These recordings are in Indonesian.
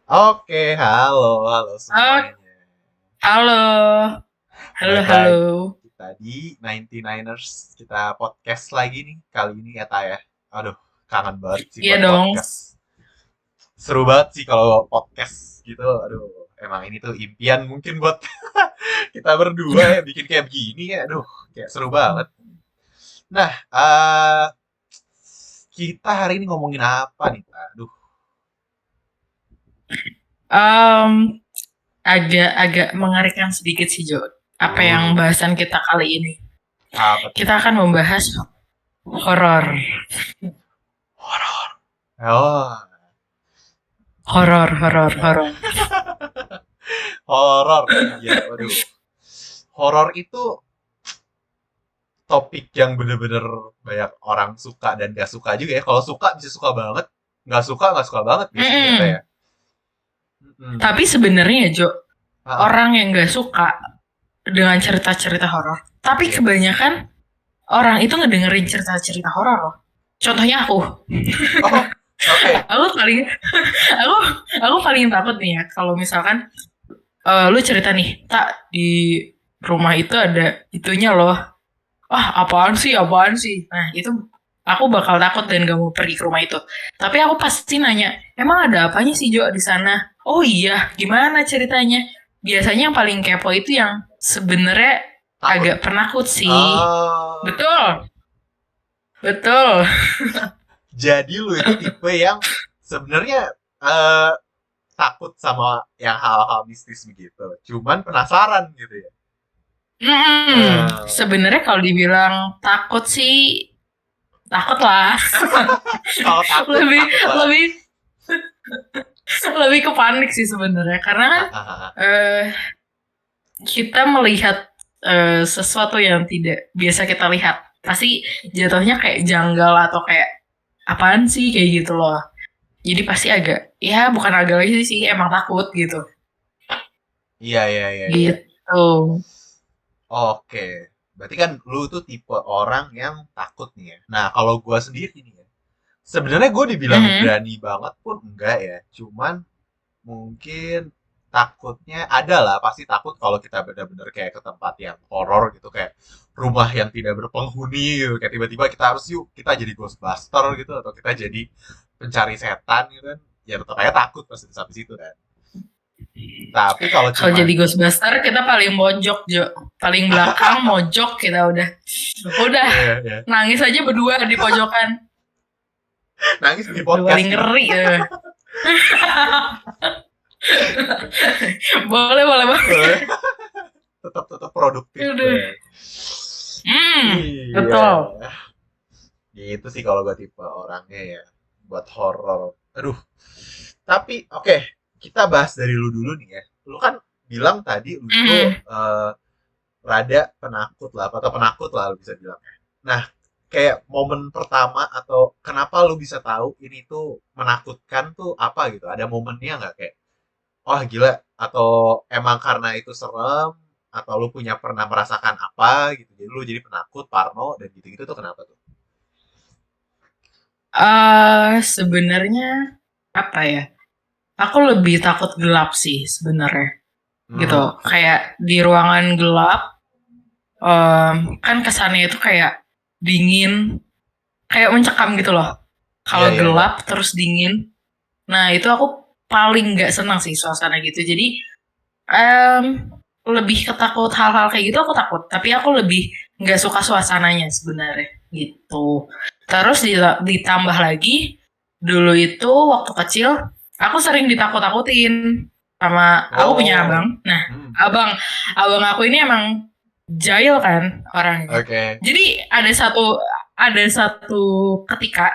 Oke, halo Oh, semuanya. halo, halo, Balik halo. lagi kita di 99ers. Kita podcast lagi nih kali ini ya, Ta ya. Aduh, kangen banget sih Iya buat dong. podcast. Seru banget sih kalau podcast gitu. Aduh, emang ini tuh impian mungkin buat kita berdua ya bikin kayak begini ya. Aduh, kayak seru banget. Nah, kita hari ini ngomongin apa nih, Ta? Aduh, Em, agak mengerikan sedikit sih, Jo. Apa yang uh, bahasan kita kali ini? apa tuh? Kita akan membahas horor, Horor. Oh, horor, horor, horor. horor. Iya, waduh. Horor itu topik yang bener-bener banyak orang suka dan gak suka juga ya. Kalau suka bisa suka banget, nggak suka banget biasanya ya, Teh, ya. Mm-mm. Mm-mm. Tapi sebenarnya, Jo, Ah, orang yang gak suka dengan cerita-cerita horor. Tapi iya. kebanyakan orang itu ngedengerin cerita-cerita horor loh. Contohnya aku. Oh, oke. Aku paling, aku, aku paling takut nih ya kalau misalkan lu cerita nih, tak di rumah itu ada itunya loh. Wah, apaan sih, apaan sih? Nah, itu aku bakal takut dan gak mau pergi ke rumah itu. Tapi aku pasti nanya, emang ada apanya sih Jo di sana? Oh iya, gimana ceritanya? Biasanya yang paling kepo itu yang sebenarnya Takut. agak penakut sih. Ah, Betul, betul. jadi lu itu tipe yang sebenarnya eh, takut sama yang hal-hal mistis begitu. Cuman penasaran gitu ya. Eh, Sebenarnya kalau dibilang takut sih, takut lah. kalau takut, lebih, takut lah. lebih lebih ke panik sih sebenarnya karena kan Ah, ah, ah, ah. eh, kita melihat sesuatu yang tidak biasa kita lihat pasti jatuhnya kayak janggal atau kayak apaan sih kayak gitu loh, jadi pasti agak ya bukan agak lagi sih emang takut gitu Iya, iya, iya, iya. gitu. Oke, berarti kan lu tuh tipe orang yang takut nih ya. Nah, kalau gua sendiri nih ya, sebenarnya gue dibilang Mhm. berani banget pun enggak ya. Cuman mungkin takutnya ada lah, pasti takut kalau kita benar-benar kayak ke tempat yang horor gitu, kayak rumah yang tidak berpenghuni gitu. Kayak tiba-tiba kita harus yuk kita jadi Ghostbuster gitu atau kita jadi pencari setan gitu kan. Ya tetap aja takut pasti sampai situ kan. Tapi kalau Kalau cuman jadi Ghostbuster kita paling mojok Jo, paling belakang mojok kita udah ya, ya, nangis aja berdua di pojokan, nangis di udah podcast paling gitu. ngeri ya. Boleh, boleh banget. Tetap tetap produktif Udah. banget. Iya, Betul. gitu sih kalau gue tipe orangnya ya buat horor. Aduh, tapi oke, kita bahas dari lu dulu nih ya. Lu kan bilang tadi lu tuh Mm. rada penakut lah, atau penakut lah lu bisa bilang. Nah, kayak momen pertama atau kenapa lu bisa tahu ini tuh menakutkan tuh apa gitu? Ada momennya nggak kayak, wah gila, atau emang karena itu serem, atau lu punya pernah merasakan apa gitu, jadi lu jadi penakut, parno, dan gitu-gitu tuh kenapa tuh? Sebenarnya apa ya? Aku lebih takut gelap sih sebenarnya. Gitu. Hmm, Kayak di ruangan gelap, kan kesannya itu kayak dingin, kayak mencekam gitu loh. iya Kalau iya iya. gelap terus dingin, nah itu aku paling nggak senang sih suasana gitu. Jadi em, lebih ketakut hal-hal kayak gitu aku takut. Tapi aku lebih nggak suka suasananya sebenarnya gitu. Terus ditambah lagi dulu itu waktu kecil aku sering ditakut-takutin sama aku punya Oh, abang. Nah, hmm, abang abang aku ini emang jahil kan orangnya. oke. Jadi ada satu ketika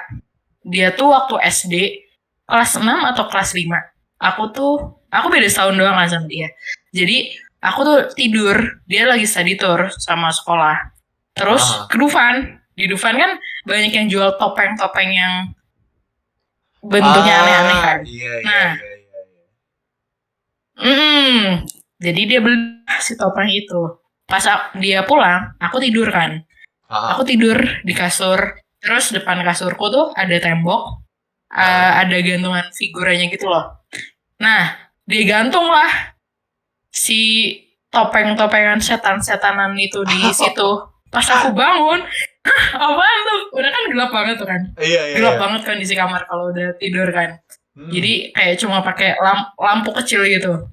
dia tuh waktu SD kelas 6 atau kelas 5. Aku beda setahun doang kan sama dia. Jadi aku tuh tidur, dia lagi study tour sama sekolah. Terus Ah, ke Dufan. Di Dufan kan banyak yang jual topeng-topeng yang bentuknya aneh-aneh ah, kan. iya iya Nah, iya iya iya. jadi dia beli si topeng itu. Pas dia pulang, aku tidur kan. Aku Ah, tidur di kasur. Terus depan kasurku tuh ada tembok, ah, ada gantungan figuranya gitu loh. Nah, digantung lah si topeng-topengan setan-setanan itu di situ. Pas aku bangun, apaan tuh? Udah kan gelap banget tuh kan. Iya, iya, Gelap iya. banget kondisi kamar kalau udah tidur kan. Hmm. Jadi kayak cuma pakai lampu kecil gitu.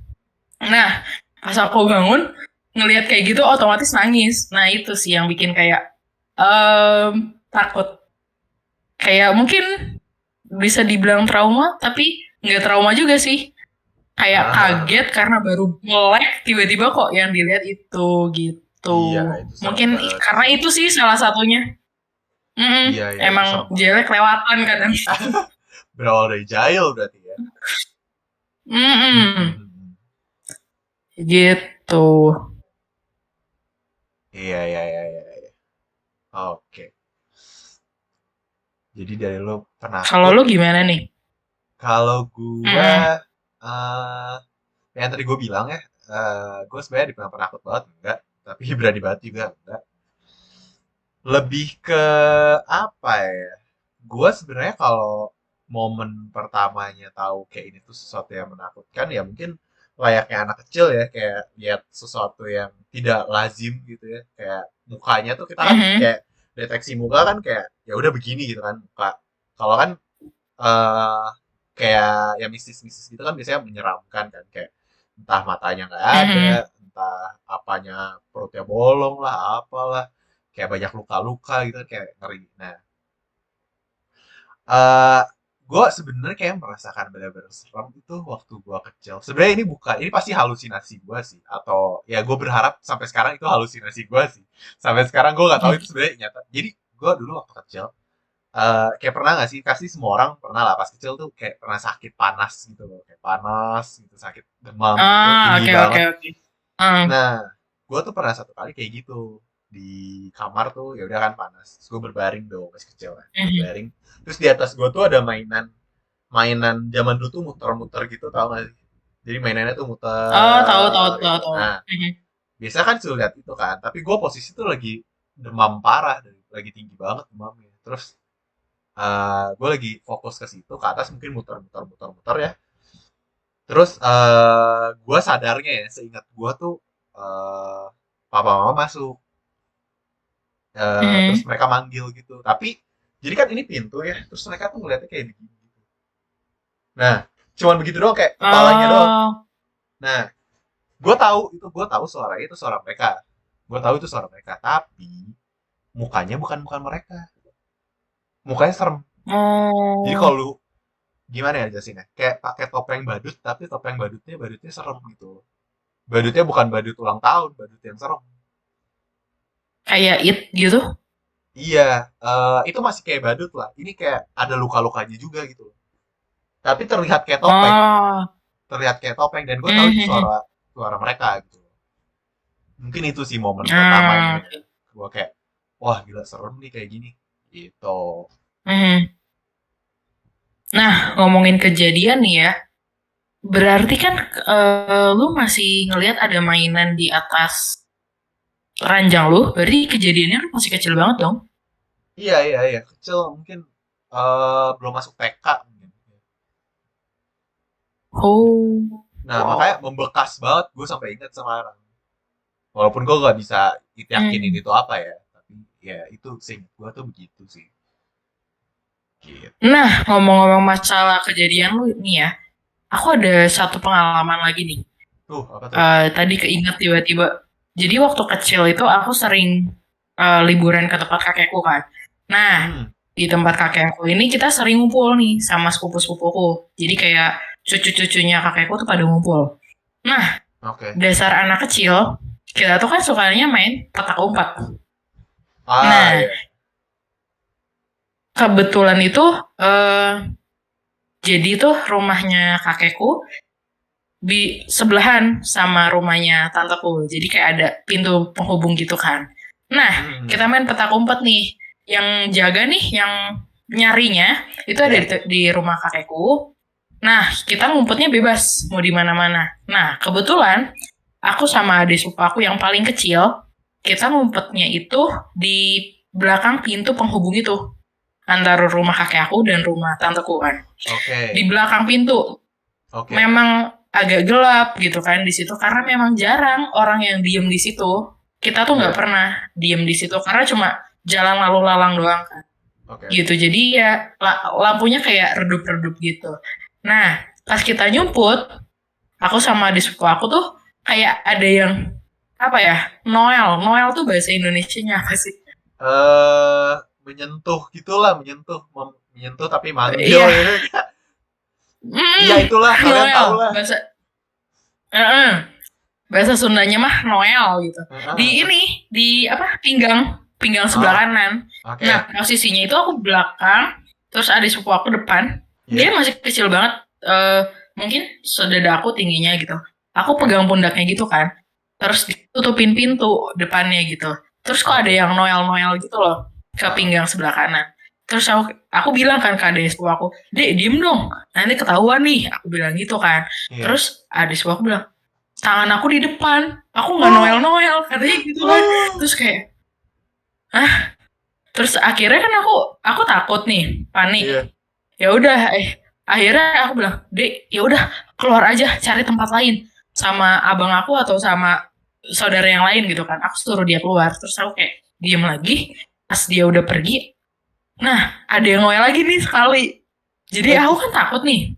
Nah, pas aku bangun ngelihat kayak gitu otomatis nangis. Nah, itu sih yang bikin kayak takut. Kayak mungkin bisa dibilang trauma, tapi nggak trauma juga sih. Kayak kaget karena baru melek tiba-tiba kok yang dilihat itu gitu. Iya, itu serem Mungkin banget karena sih. itu sih salah satunya. Iya, iya, itu serem Emang banget. jelek lewatan kadang. Berawal dari jahil berarti ya. Mm-mm. Mhm. Gitu. Iya, iya, iya, iya, iya. Oke. Jadi dari lo Kalau penakut. lu gimana nih? Kalau gua, Mm-mm. eh yang tadi gue bilang ya, gue sebenarnya dibilang penakut banget enggak, tapi berani banget juga enggak. Lebih ke apa ya? Gue sebenarnya kalau momen pertamanya tahu kayak ini tuh sesuatu yang menakutkan ya mungkin layaknya anak kecil ya kayak lihat sesuatu yang tidak lazim gitu ya kayak mukanya tuh kita kan Mhm. kayak deteksi muka kan kayak ya udah begini gitu kan muka kalau kan eh kayak ya mistis-mistis gitu kan biasanya menyeramkan kan kayak entah matanya nggak ada, Mhm. entah apanya perutnya bolong lah, apalah, kayak banyak luka-luka gitu kan kayak ngeri. Nah, eh gue sebenarnya kayak merasakan benar-benar serem itu waktu gue kecil. Sebenarnya ini bukan, ini pasti halusinasi gue sih, atau ya gue berharap sampai sekarang itu halusinasi gue sih. Sampai sekarang gue nggak tahu itu sebenarnya nyata. Jadi gue dulu waktu kecil kayak pernah gak sih kasih semua orang pernah lah pas kecil tuh kayak pernah sakit panas gitu loh kayak panas gitu sakit demam gitu Ah, tinggi oke oke banget oke. Hmm. nah gue tuh pernah satu kali kayak gitu di kamar tuh ya udah kan panas terus gue berbaring dong masih kecil kan Mhm. berbaring terus di atas gue tuh ada mainan mainan zaman dulu tuh muter-muter gitu tau gak sih jadi mainannya tuh Oh, tahu tahu muter tahu gitu tahu. nah Mhm. biasa kan sudah lihat itu kan tapi gue posisi tuh lagi demam parah lagi tinggi banget demamnya terus gue lagi fokus ke situ ke atas mungkin muter-muter ya terus gue sadarnya ya seingat gue tuh uh, papa mama masuk terus Mhm. mereka manggil gitu tapi jadi kan ini pintu ya terus mereka tuh ngeliatnya kayak begini nah cuman begitu doang kayak kepalanya doang Oh, nah gue tahu suaranya itu suara mereka gue tahu itu suara mereka tapi mukanya bukan mereka mukanya serem jadi kalau oh, lu gimana ya jelasinnya kayak pakai topeng badut tapi topeng badutnya serem gitu badutnya bukan badut ulang tahun badut yang serem kayak it gitu. iya itu masih kayak badut lah ini kayak ada luka-lukanya juga gitu tapi Oh, terlihat kayak topeng dan gue tahu itu mhm. suara suara mereka gitu mungkin itu sih momen pertamanya Ah, ya oke. gue kayak wah gila serem nih kayak gini gitu Mhm. Nah, ngomongin kejadian nih ya, berarti kan lu masih ngelihat ada mainan di atas ranjang lu, berarti kejadiannya lu masih kecil banget dong. iya iya iya kecil mungkin belum masuk TK mungkin. Oh, Nah makanya membekas banget gue sampai ingat sekarang walaupun gue gak bisa yakinin hmm. itu apa ya tapi ya itu sih gue tuh begitu sih gitu Nah, ngomong-ngomong masalah kejadian lu nih ya, aku ada satu pengalaman lagi nih. tuh apa tuh Tadi keinget tiba-tiba. Jadi waktu kecil itu aku sering liburan ke tempat kakekku kan. Nah, hmm di tempat kakekku ini kita sering ngumpul nih sama sepupu-sepupuku. Jadi kayak cucu-cucunya kakekku tuh pada ngumpul. Nah, oke dasar anak kecil, kita tuh kan sukanya main petak umpet. ah Nah, ya kebetulan itu eh jadi tuh rumahnya kakekku di sebelahan sama rumahnya tanteku. Jadi kayak ada pintu penghubung gitu kan. Nah, kita hmm main petak umpet nih. Yang jaga nih, yang nyarinya itu ada ya di rumah kakekku. Nah, kita ngumpetnya bebas mau di mana-mana. Nah, kebetulan aku sama adik sepupu aku yang paling kecil, kita ngumpetnya itu di belakang pintu penghubung itu antara rumah kakek aku dan rumah tanteku kan. oke Di belakang pintu. Oke. memang agak gelap gitu kan di situ karena memang jarang orang yang diem di situ. Kita tuh nggak Iya. pernah diem di situ karena cuma jalan lalu lalang doang kan. Oke. Gitu. Jadi ya lampunya kayak redup-redup gitu. Nah, pas kita nyumput, aku sama di sepupu aku tuh kayak ada yang apa ya? Noel. Noel tuh bahasa Indonesianya apa sih? Eh menyentuh gitulah, menyentuh tapi manggil Iya, gitu. Iya mm, itulah, kalian Noel. tahu lah. Bahasa eh, bahasa Sundanya mah Noel gitu. Di Heeh. ini, di apa? Pinggang sebelah Oh, kanan. Nah, oke. posisinya itu aku belakang, terus ada sepupu aku depan. Dia Iya. masih kecil banget, mungkin sedada aku tingginya gitu. Aku Oke. pegang pundaknya gitu kan. Terus ditutupin pintu depannya gitu. Terus kok ada Oke. yang Noel-Noel gitu loh ke Heeh. pinggang sebelah kanan. Terus aku bilang kan ke adik sepupu aku, "Dek, diem dong. Nanti ketahuan nih." Aku bilang gitu kan. Iya. Terus adik sepupu aku bilang, tangan aku di depan, aku nggak Oh, Noel Noel katanya gitu kan. oh. Terus kayak terus akhirnya kan aku takut nih, panik. Iya. Ya udah, akhirnya aku bilang, "Dek, ya udah keluar aja cari tempat lain sama abang aku atau sama saudara yang lain gitu kan." Aku suruh dia keluar, terus aku kayak diem lagi. Pas dia udah pergi, nah ada yang Noel lagi nih sekali. Jadi aku Terus, kan takut nih.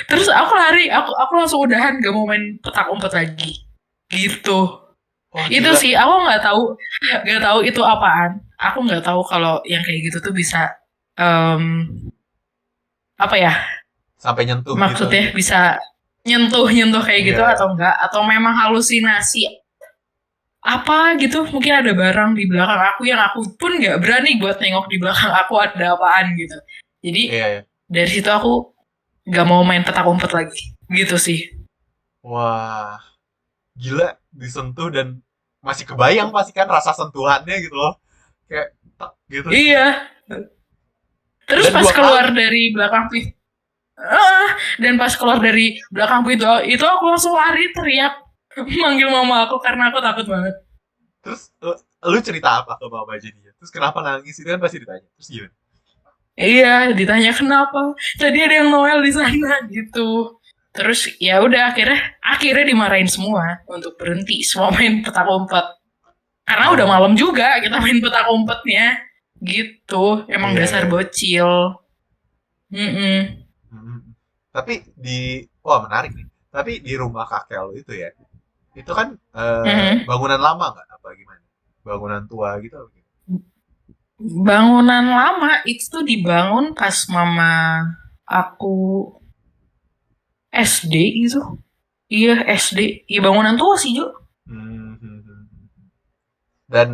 Terus aku lari, aku langsung udahan gak mau main petak umpet lagi. Gitu. wah Itu gila, sih aku nggak tahu itu apaan. Aku nggak tahu kalau yang kayak gitu tuh bisa em, apa ya sampai nyentuh gitu maksudnya gitu. bisa nyentuh nyentuh kayak Iya, gitu iya. atau enggak atau memang halusinasi apa gitu mungkin ada barang di belakang aku yang aku pun nggak berani buat nengok di belakang aku ada apaan gitu. Jadi Iya, iya. dari situ aku nggak mau main petak umpet lagi gitu sih. Wah, gila disentuh dan masih kebayang pasti kan rasa sentuhannya gitu loh. Kayak tak gitu. Iya. Terus Dan pas dua keluar kali. dari belakang ah, dan pas keluar dari belakang itu aku langsung lari teriak manggil mama aku karena aku takut banget. Terus lu cerita apa ke mama jadinya? Terus kenapa nangis itu kan pasti ditanya. Terus gimana? Iya, ditanya kenapa? Tadi ada yang Noel di sana gitu. Terus ya udah akhirnya dimarahin semua untuk berhenti semua main petak umpet. Karena udah Oh, malam juga kita main petak umpetnya. Gitu. Emang iya, dasar iya, iya. bocil. Mm-mm. Mhm. Tapi wah menarik nih. Tapi di rumah kakek lu itu ya, itu kan Mm-mm. bangunan lama nggak? Apa gimana? Bangunan tua gitu apa gitu? Bangunan lama itu tuh dibangun pas mama aku SD gitu. Iya, SD. Iya, bangunan tua sih, Jo. Hmm, hmm, hmm, hmm. Dan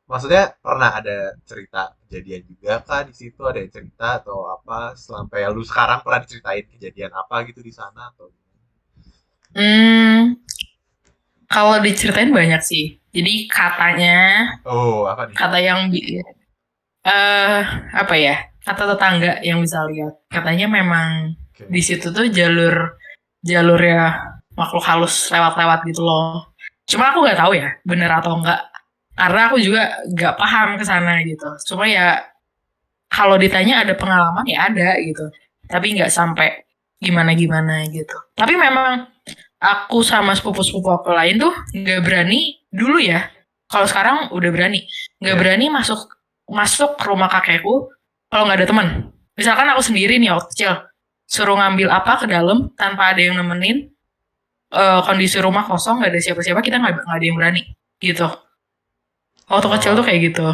maksudnya pernah ada cerita kejadian juga kah di situ? Ada yang cerita atau apa? Sampai lu sekarang pernah diceritain kejadian apa gitu di sana atau? Hmm, kalau diceritain banyak sih. Jadi Oh, apa nih? kata yang eh apa ya? Kata tetangga yang bisa lihat. Katanya memang Oke. di situ tuh jalur ya makhluk halus lewat-lewat gitu loh. Cuma aku nggak tahu ya, bener atau enggak. Karena aku juga nggak paham ke sana gitu. Cuma ya kalau ditanya ada pengalaman ya ada gitu. Tapi nggak sampai gimana-gimana gitu. Tapi memang aku sama sepupu-sepupu aku lain tuh nggak berani dulu ya. Kalau sekarang udah berani. Nggak Iya. berani masuk masuk ke rumah kakekku kalau nggak ada teman. Misalkan aku sendiri nih waktu kecil, suruh ngambil apa ke dalam tanpa ada yang nemenin, kondisi rumah kosong nggak ada siapa-siapa kita nggak ada yang berani gitu. Waktu kecil tuh Oh, kayak gitu.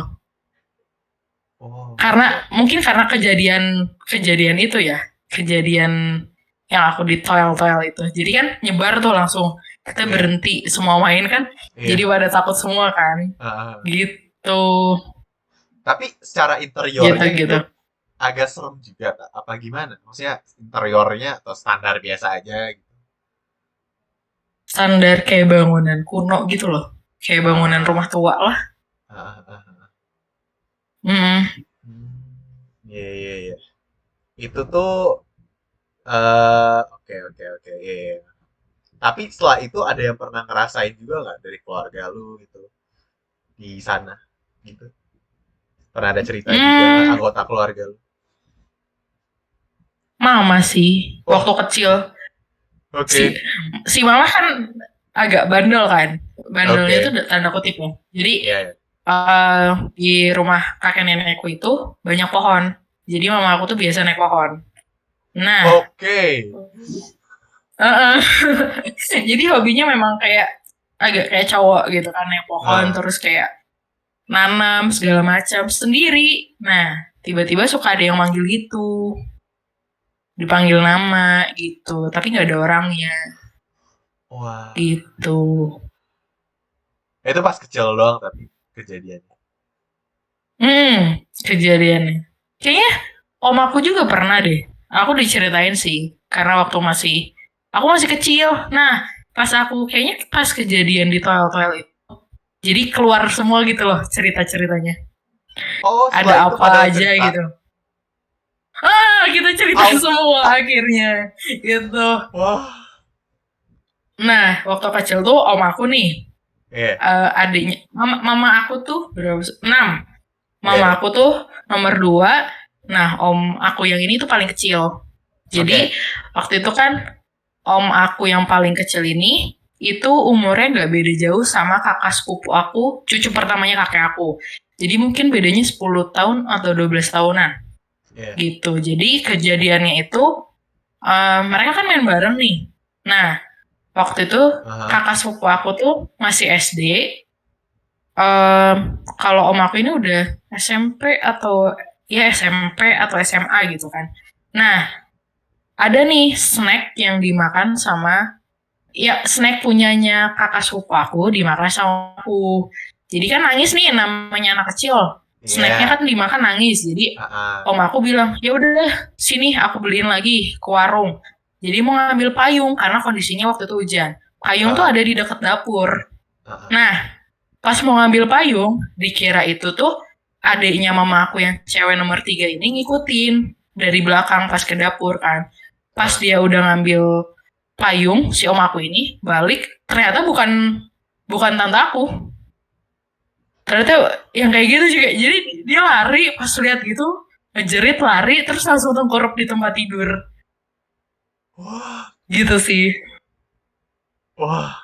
oh, Karena oke. mungkin karena kejadian itu ya, kejadian yang aku di toel-toel itu. Jadi kan nyebar tuh langsung. Kita Iya, berhenti semua main kan. Jadi iya. pada takut semua kan. Ah, Gitu. tapi secara Gitu interiornya gitu. gitu agak serem juga, tak? Apa gimana? Maksudnya interiornya atau standar biasa aja gitu? Standar kayak bangunan kuno gitu loh. Kayak bangunan rumah Ah, tua lah. ah. Hmm. Hmm, iya, iya, iya. Itu tuh, oke, oke, oke, iya, iya. Tapi setelah itu ada yang pernah ngerasain juga nggak dari keluarga lu gitu di sana gitu? Pernah ada cerita juga nggak Hmm. anggota keluarga lu? Mama sih. Waktu Oh, kecil. Si Oke. si mama kan agak bandel kan. Bandelnya itu Oke. tanda kutip ya. Jadi Iya, iya. di rumah kakek nenekku itu banyak pohon. Jadi mama aku tuh biasa naik pohon. Nah, Oke. heeh. Jadi hobinya memang kayak agak kayak cowok gitu kan, naik pohon Ah. terus kayak nanam segala macam sendiri. Nah, tiba-tiba suka ada yang manggil gitu, dipanggil nama gitu, tapi nggak ada orangnya Wah. gitu. Itu pas kecil doang tapi kejadiannya. Kejadiannya. Kayaknya om aku juga pernah deh. Aku diceritain sih, karena waktu aku masih kecil. Nah, pas aku kayaknya pas kejadian di toel-toel itu, jadi keluar semua gitu loh cerita-ceritanya. Oh, setelah Ada itu pada apa aja cerita. gitu. Kita cerita Au. semua akhirnya gitu. Wah. Nah, waktu kecil tuh om aku nih, Iya, adiknya, mama aku tuh berapa? 6. iya, Mama iya. aku tuh nomor 2. Nah, om aku yang ini tuh paling kecil. Jadi Oke. waktu itu kan om aku yang paling kecil ini itu umurnya nggak beda jauh sama kakak sepupu aku, cucu pertamanya kakek aku. Jadi mungkin bedanya 10 tahun atau 12 tahunan Iya. gitu. Jadi kejadiannya itu mereka kan main bareng nih. Nah, waktu itu Aha. kakak sepupu aku tuh masih SD. Kalau om aku ini udah SMP atau ya SMP atau SMA gitu kan. Nah, ada nih snack yang dimakan sama ya snack punyanya kakak sepupu aku dimakan sama aku. Jadi kan nangis nih namanya anak kecil. Snacknya kan Iya. dimakan nangis. Jadi Ah. om aku bilang, ya udah sini aku beliin lagi ke warung. Jadi mau ngambil payung karena kondisinya waktu itu hujan. Payung tuh Ah. ada di dekat dapur. Ah. Nah, pas mau ngambil payung, dikira itu tuh adiknya mama aku yang cewek nomor 3 ini ngikutin dari belakang pas ke dapur kan. Pas Ah. dia udah ngambil payung, si om aku ini balik, ternyata bukan bukan tante aku. Ternyata yang kayak gitu juga. Jadi dia lari pas lihat gitu, ngejerit lari terus langsung tengkurap di tempat tidur. Wah. Gitu sih. Wah.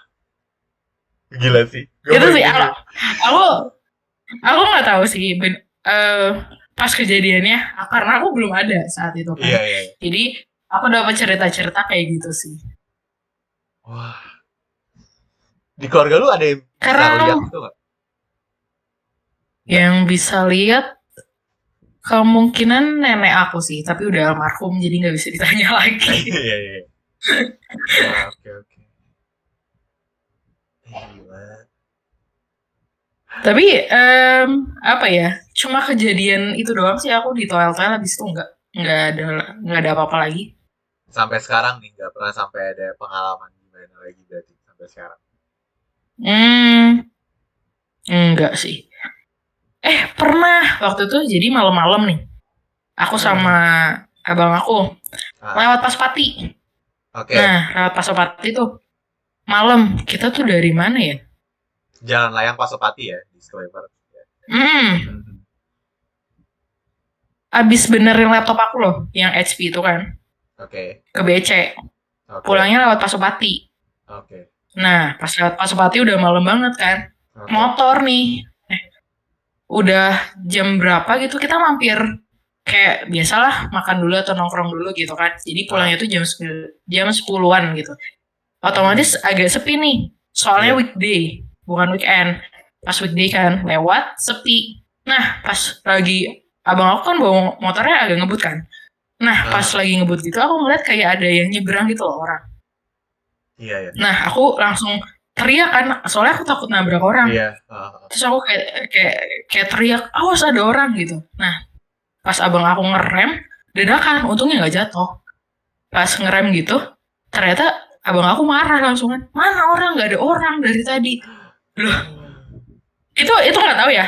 Gila sih. Gue Itu sih merinding aku nih. aku aku nggak tahu sih pas kejadiannya karena aku belum ada saat itu kan. Iya, iya, iya. Jadi aku dapat cerita-cerita kayak gitu sih. Wah. Di keluarga lu ada yang bisa Karena lihat itu nggak? Nggak. yang bisa lihat kemungkinan nenek aku sih, tapi udah almarhum jadi nggak bisa ditanya lagi. Iya, iya, iya. Wah, oke, oke. Gila. Tapi apa ya? Cuma kejadian itu doang sih aku di toel-toel habis itu nggak ada nggak ada apa-apa lagi. Sampai sekarang nih nggak pernah sampai ada pengalaman gimana lagi berarti sampai sekarang. Hmm, enggak sih. Pernah waktu itu jadi malam-malam nih. Aku sama Hmm. abang aku Ah. lewat Paspati. Oke. Nah, lewat Paspati tuh malam. Kita tuh dari mana ya? Jalan layang Pasopati ya, disclaimer. Hmm, Mhm. abis benerin laptop aku loh, yang HP itu kan, Oke. ke BC. Oke. Pulangnya lewat Pasopati. Oke. Nah, pas lewat Pasopati udah malam banget kan. Oke. Motor nih. Udah jam berapa gitu kita mampir. Kayak biasalah makan dulu atau nongkrong dulu gitu kan. Jadi pulangnya Ah. tuh jam 10-an gitu. Otomatis Hmm. agak sepi nih. Soalnya Iya. weekday, bukan weekend. Pas weekday kan lewat sepi. Nah, pas lagi abang aku kan bawa motornya agak ngebut kan. Nah, pas Ah. lagi ngebut gitu aku ngeliat kayak ada yang nyebrang gitu loh orang. Iya, ya. Nah, aku langsung teriak kan, soalnya aku takut nabrak orang. Iya. Ah. Terus aku kayak teriak, awas ada orang gitu. Nah, pas abang aku ngerem, dadakan, untungnya nggak jatuh. Pas ngerem gitu, ternyata abang aku marah langsung kan, mana orang, nggak ada orang dari tadi. Loh, itu nggak tahu ya,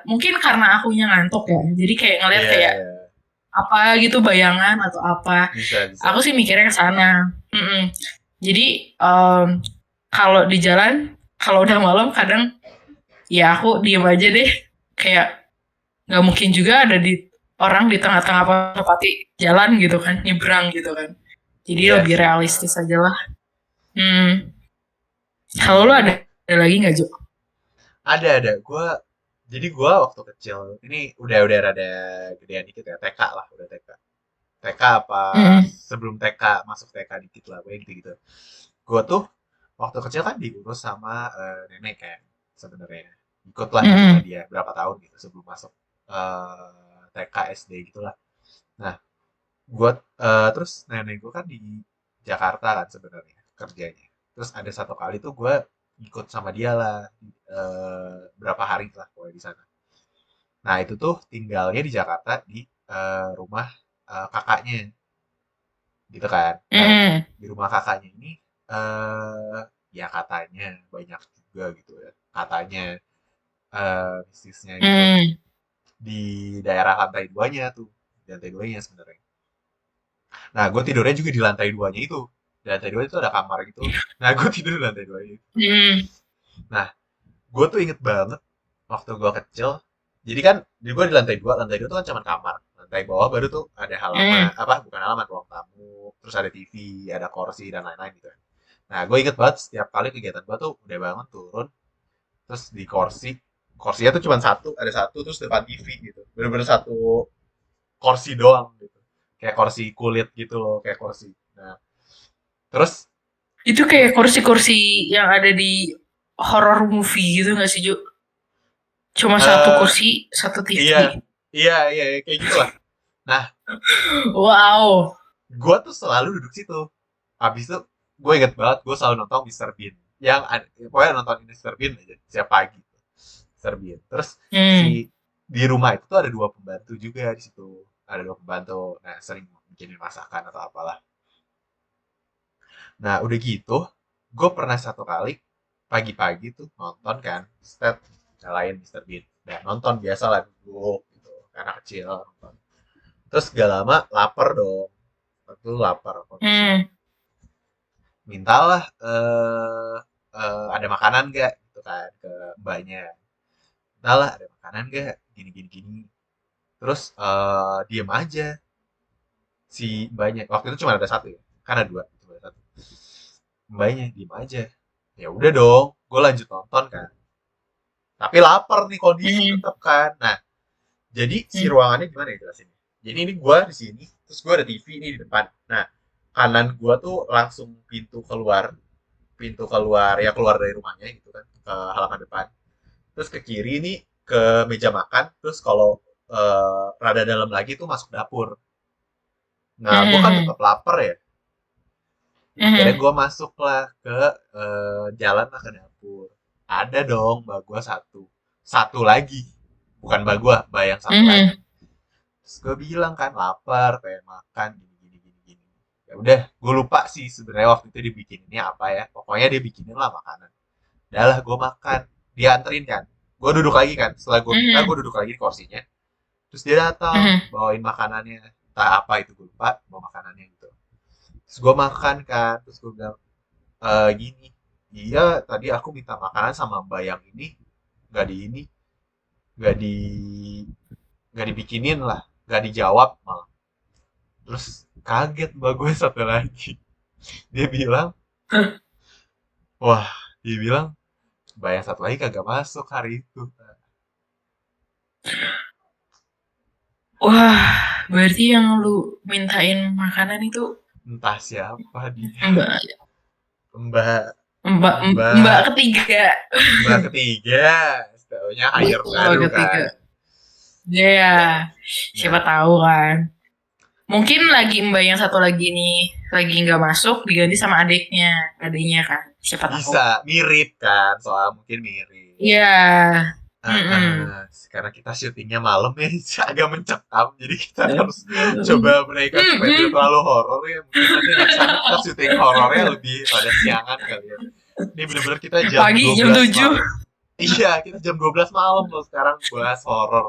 mungkin karena akunya ngantuk ya, jadi kayak ngeliat Iya, kayak iya. apa gitu bayangan atau apa. Bisa, bisa. Aku sih mikirnya ke sana. Jadi kalau di jalan, kalau udah malam kadang ya aku diem aja deh, kayak nggak mungkin juga ada di orang di tengah-tengah Pasopati jalan gitu kan, nyebrang gitu kan. Jadi Iya lebih sih. realistis aja lah. Hmm. Kalau lu Iya. ada lagi nggak, Jo? Ada. Jadi gue waktu kecil ini udah rada gedean dikit ya, TK lah, udah TK. TK apa Hmm. sebelum TK, masuk TK dikit lah, gue gitu-gitu. Gue tuh waktu kecil kan diurus sama nenek kan sebenarnya. Ikutlah di rumah Hmm. dia berapa tahun gitu sebelum masuk TK SD gitulah. Nah, gue terus nenek gue kan di Jakarta kan sebenarnya kerjanya. Terus ada satu kali tuh gue ikut sama dia lah berapa hari lah pokoknya di sana. Nah, itu tuh tinggalnya di Jakarta di rumah kakaknya gitu kan. Nah, Hmm. di rumah kakaknya ini ya katanya banyak juga gitu ya. Katanya bisnisnya gitu Hmm. di daerah lantai duanya tuh, di lantai duanya sebenarnya. Nah, gue tidurnya juga di lantai duanya itu. Di lantai dua itu ada kamar gitu. Nah, gue tidur di lantai dua itu. Hmm. Nah, gue tuh inget banget waktu gue kecil. Jadi kan, di gue di lantai dua tuh kan cuma kamar. Lantai bawah baru tuh ada halaman, Hmm. apa bukan halaman, ruang tamu, terus ada TV, ada kursi dan lain-lain gitu. Nah, gue inget banget setiap kali kegiatan gue tuh udah bangun turun, terus di kursinya tuh cuma satu, ada satu terus depan TV gitu. Bener-bener satu kursi doang gitu. Kayak kursi kulit gitu loh, kayak kursi. Nah, terus Itu kayak kursi-kursi yang ada di horror movie gitu nggak sih, Jo? Cuma satu eh kursi, satu TV. iya, iya, kayak gitulah. Nah, Wow. gue tuh selalu duduk situ. Habis itu gue inget banget gue selalu nonton Mr. Bean. Pokoknya nonton Mr. Bean aja setiap pagi. Mr. Bean. Terus si Hmm. di rumah itu tuh ada dua pembantu juga di situ. Ada dua pembantu. Nah, sering bikinin masakan atau apalah. Nah, udah gitu, gue pernah satu kali pagi-pagi tuh nonton kan, nyalain Mr. Bean. Nah, nonton biasa lah dulu gitu, anak kecil nonton. Terus gak lama lapar dong. Waktu itu lapar kondisi. Hmm. Mintalah ada makanan gak gitu kan ke mbaknya. Mintalah ada makanan gak gini gini gini. Terus diem aja si mbaknya. Waktu itu cuma ada satu ya, karena dua, cuma ada satu. Mbaknya diem aja. Ya udah dong, gue lanjut nonton kan. Tapi lapar nih kondisi Hmm. tetap kan. Nah, jadi si Hmm. ruangannya gimana ya jelasinnya? Jadi ini gue di sini, terus gue ada TV ini di depan. Nah, kanan gue tuh langsung pintu keluar ya keluar dari rumahnya gitu kan ke halaman depan. Terus ke kiri ini ke meja makan. Terus kalau rada dalam lagi tuh masuk dapur. Nah, gue kan Hmm. tetap lapar ya. Akhirnya Hmm. gue masuk lah ke jalan lah ke dapur. Ada dong mbak gue satu lagi, bukan mbak gue, mbak yang satu lagi. Hmm. Terus gue bilang kan lapar, pengen makan, gini gini gini gini. Ya udah, gue lupa sih sebenarnya waktu itu dibikininnya apa ya. Pokoknya dia bikinin lah makanan. Udah lah, gue makan. Dia anterin kan. Gue duduk lagi kan. Setelah gue minta, Hmm. gue duduk lagi di kursinya. Terus dia datang, Hmm. bawain makanannya. Entah apa itu, gue lupa, bawa makanannya gitu. Terus gue makan kan. Terus gue bilang, gini, iya tadi aku minta makanan sama mbak yang ini, nggak di ini, nggak di nggak dibikinin lah, nggak dijawab malah. Terus kaget mbak gue satu lagi. Dia bilang, wah, dia bilang mbak yang satu lagi kagak masuk hari itu. Wah, berarti yang lu mintain makanan itu Entah siapa dia, Mbak mbak Mbak Mbak mbak ketiga. mbak ketiga, setaunya hire Mbak baru ketiga. kan. Iya, Ya, siapa nah tahu kan. Mungkin lagi Mbak yang satu lagi nih lagi nggak masuk diganti sama adiknya kan. Siapa tahu. bisa mirip kan, soal mungkin mirip. Iya. Mm-mm. Karena kita syutingnya malam ya, agak mencekam, jadi kita harus coba mereka supaya tidak Mm-mm. terlalu horor ya. Mungkin nanti next time kita syuting horornya lebih pada siangan kali ya. Ini bener-bener kita jam Pagi dua jam belas 7. malam. Iya, kita jam 12 malam loh sekarang bahas horor.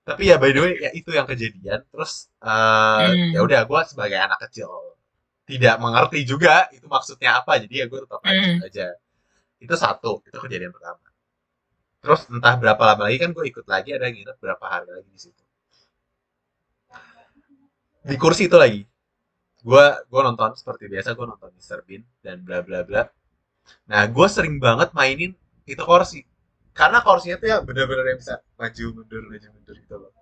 Tapi ya by the way, ya itu yang kejadian. Terus ya Hmm. udah gue sebagai anak kecil tidak mengerti juga itu maksudnya apa, jadi ya gue tetap lanjut Hmm. aja. Itu satu, itu kejadian pertama. Terus entah berapa lama lagi kan gue ikut lagi ada nginep berapa hari lagi di situ. Di kursi itu lagi. Gue nonton seperti biasa, gue nonton Mister Bean dan bla bla bla. Nah, gue sering banget mainin itu kursi. Karena kursinya tuh ya bener-bener yang bisa maju mundur gitu loh.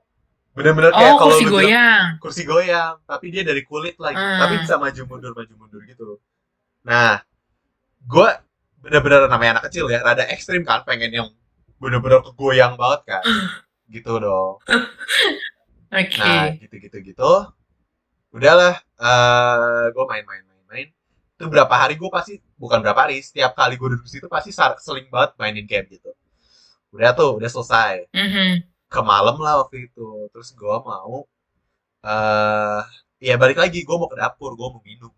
Bener-bener kayak Oh, kalau kursi lu bilang goyang. kursi goyang, tapi dia dari kulit lagi. Tapi Hmm. bisa maju mundur gitu. Nah, gue bener-bener namanya anak kecil ya, rada ekstrim kan, pengen yang bener-bener kegoyang banget kan. Gitu dong. Nah, Oke. gitu-gitu. Udahlah, gue main. Itu berapa hari gue pasti, bukan berapa hari, setiap kali gue duduk situ pasti seling banget mainin game gitu. Udah tuh, udah selesai. Mhm. Ke malam lah waktu itu. Terus gue mau, eh ya balik lagi, gue mau ke dapur, gue mau minum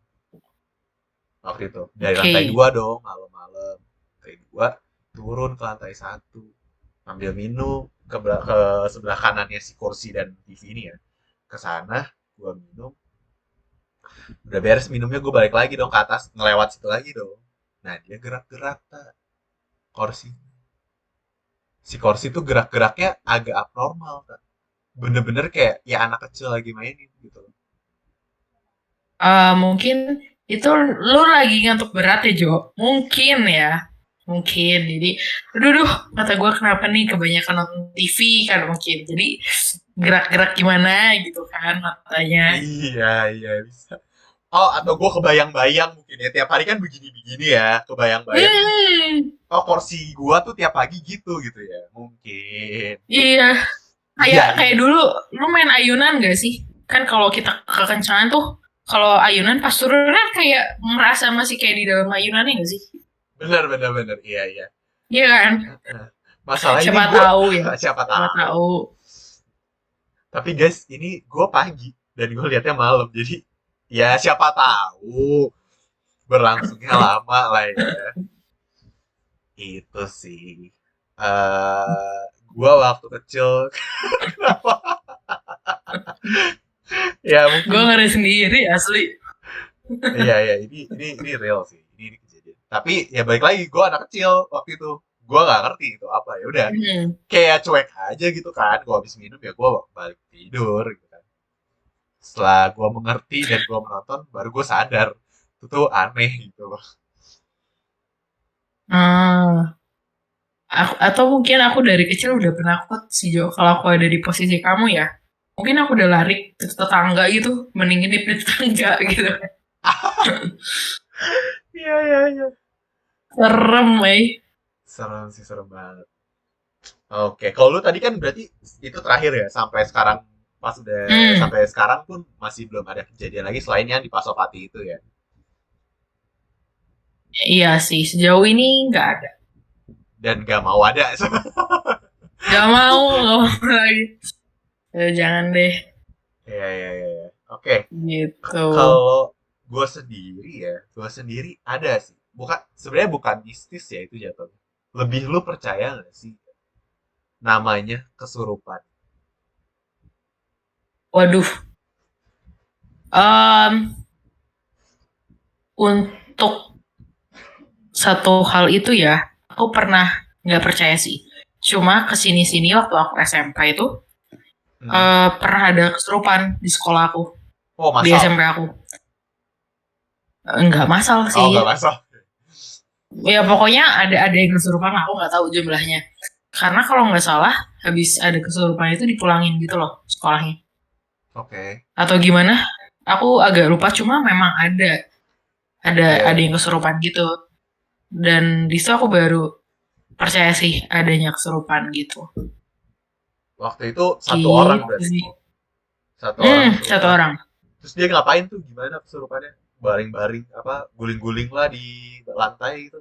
waktu itu. Dari lantai Oke. 2 dong, malam-malam. Lantai 2, turun ke lantai 1. Ambil minum, ke sebelah kanannya si kursi dan TV ini ya. Ke sana, gue minum. Udah beres minumnya, gue balik lagi dong ke atas, ngelewat situ lagi dong. Nah, dia gerak-gerak, tak, kursi. Si kursi tuh gerak-geraknya agak abnormal, tak. Bener-bener kayak ya anak kecil lagi mainin gitu. Mungkin itu lu lagi ngantuk berat ya, Jo? Mungkin ya. Mungkin. Jadi, aduh, kata gue kenapa nih kebanyakan nonton TV kan mungkin. Jadi, gerak-gerak gimana gitu kan matanya. Iya, iya bisa. Oh, atau gue kebayang-bayang mungkin ya. Tiap hari kan begini-begini ya. Kebayang-bayang nih. Hmm, Oh, porsi gua tuh tiap pagi gitu ya. Mungkin. iya. Iya, Kayak kayak iya. dulu, lu main ayunan gak sih? Kan kalau kita kekencangan tuh, kalau ayunan pas turun kan kayak merasa masih kayak di dalam ayunannya gak sih? Bener. Iya, iya. Iya kan? Masalah ini Siapa gue tahu ya. siapa Siapa tahu. tahu. Tapi guys, ini gue pagi dan gue liatnya malam. Jadi ya siapa tahu berlangsungnya lama lah ya. Itu sih. eh gue waktu kecil kenapa? Ya Gue mungkin. ngeri sendiri asli. Iya, ini real sih. Ini kejadian. Tapi ya balik lagi, gue anak kecil waktu itu. Gue nggak ngerti itu apa, ya udah Hmm. kayak cuek aja gitu kan. Gue habis minum ya gue balik tidur gitu kan. Setelah gue mengerti dan gue menonton, baru gue sadar itu tuh aneh gitu loh. Ah, atau mungkin aku dari kecil udah penakut sih Jo. Kalau aku ada di posisi kamu ya, mungkin aku udah lari ke tetangga gitu, mendingin di tetangga gitu. Iya. Serem, eh. Serem sih, serem banget. Oke, kalau lu tadi kan berarti itu terakhir ya, sampai sekarang, pas udah Hmm, sampai sekarang pun masih belum ada kejadian lagi selain yang di Pasopati itu ya. iya sih. Sejauh ini nggak ada. Dan gak mau ada. Nggak mau lagi. Jangan deh, Iya. Oke, gitu. kalau gue sendiri ada sih. Bukan, sebenarnya bukan mistis ya itu jatuhnya. Lebih lu percaya nggak sih namanya kesurupan? Waduh. Em, untuk satu hal itu ya, aku pernah nggak percaya sih. Cuma kesini-sini waktu aku SMK itu Hmm. pernah ada kesurupan di sekolah aku, Oh, di masal. SMP aku. Nggak masal Oh, sih. nggak masal. Ya pokoknya ada yang kesurupan, aku nggak tahu jumlahnya. Karena kalau nggak salah, habis ada kesurupan itu dipulangin gitu loh sekolahnya. Oke. Atau gimana? Aku agak lupa, cuma memang ada Iya. yang kesurupan gitu. Dan di situ aku baru percaya sih adanya kesurupan gitu. Waktu itu satu orang Gitu berarti. sih. Satu orang Satu kesurupan. orang. Terus dia ngapain tuh? Gimana kesurupannya? Baring-baring apa? Guling-guling lah di lantai gitu.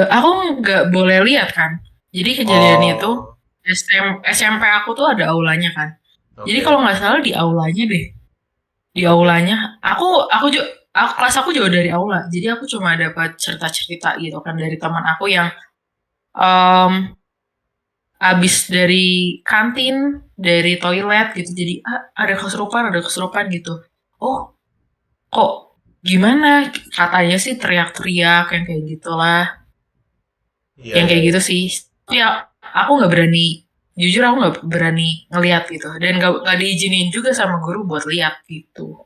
Aku nggak boleh lihat kan. Jadi kejadian itu Oh, SMP aku tuh ada aulanya kan. Jadi kalau oke. nggak salah di aulanya deh. Di Oke. aulanya, aku kelas aku jauh dari aula. Jadi aku cuma dapat cerita-cerita gitu kan dari teman aku yang em, abis dari kantin, dari toilet gitu. Jadi ada kesurupan gitu. Oh, kok gimana? Katanya sih teriak-teriak yang kayak gitulah. Iya, Yang iya, kayak iya. gitu sih. Tapi ya, aku nggak berani, jujur aku nggak berani ngeliat gitu. Dan nggak diizinin juga sama guru buat lihat gitu.